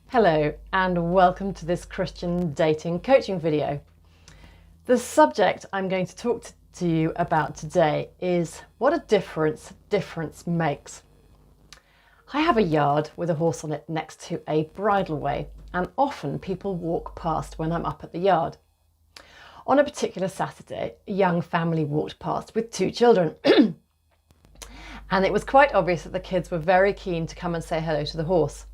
Hello and welcome to this Christian dating coaching video. The subject I'm going to talk to you about today is what a difference makes. I have a yard with a horse on it next to a bridleway, and often people walk past when I'm up at the yard. On a particular Saturday, a young family walked past with two children and it was quite obvious that the kids were very keen to come and say hello to the horse.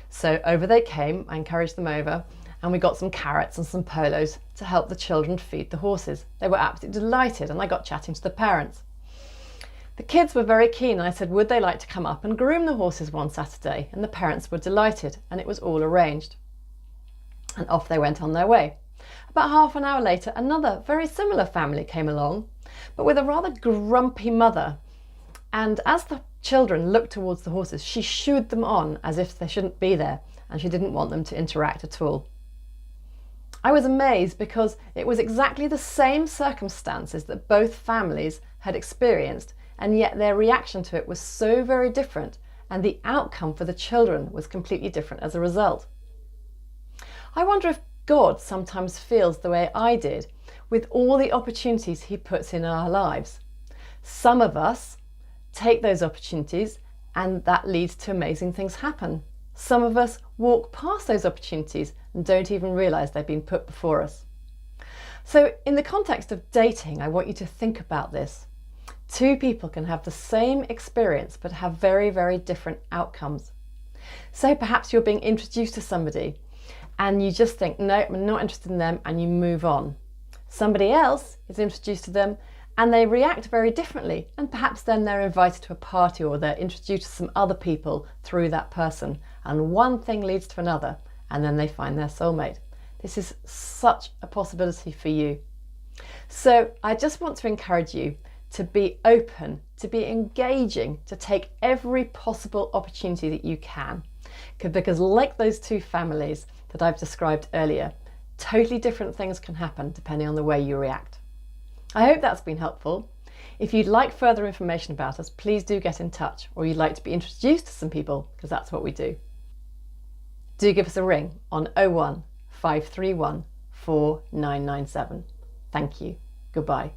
So over they came, I encouraged them over, and we got some carrots and some polos to help the children feed the horses. They were absolutely delighted, and I got chatting to the parents. The kids were very keen, and I said, would they like to come up and groom the horses one Saturday? And the parents were delighted, and it was all arranged. And off they went on their way. About half an hour later, another very similar family came along, but with a rather grumpy mother. And as the children looked towards the horses, she shooed them on as if they shouldn't be there, and she didn't want them to interact at all. I was amazed because it was exactly the same circumstances that both families had experienced, and yet their reaction to it was so very different, and the outcome for the children was completely different as a result. I wonder if God sometimes feels the way I did with all the opportunities he puts in our lives. Some of us take those opportunities and that leads to amazing things happen. Some of us walk past those opportunities and don't even realise they've been put before us. So in the context of dating, I want you to think about this. Two people can have the same experience but have very, very different outcomes. So perhaps you're being introduced to somebody and you just think, no, I'm not interested in them, and you move on. Somebody else is introduced to them and they react very differently, and perhaps then they're invited to a party or they're introduced to some other people through that person, and one thing leads to another, and then they find their soulmate. This is such a possibility for you. So I just want to encourage you to be open, to be engaging, to take every possible opportunity that you can, because like those two families that I've described earlier, totally different things can happen depending on the way you react. I hope that's been helpful. If you'd like further information about us, please do get in touch, or you'd like to be introduced to some people, because that's what we do. Do give us a ring on 01 531 4997. Thank you. Goodbye.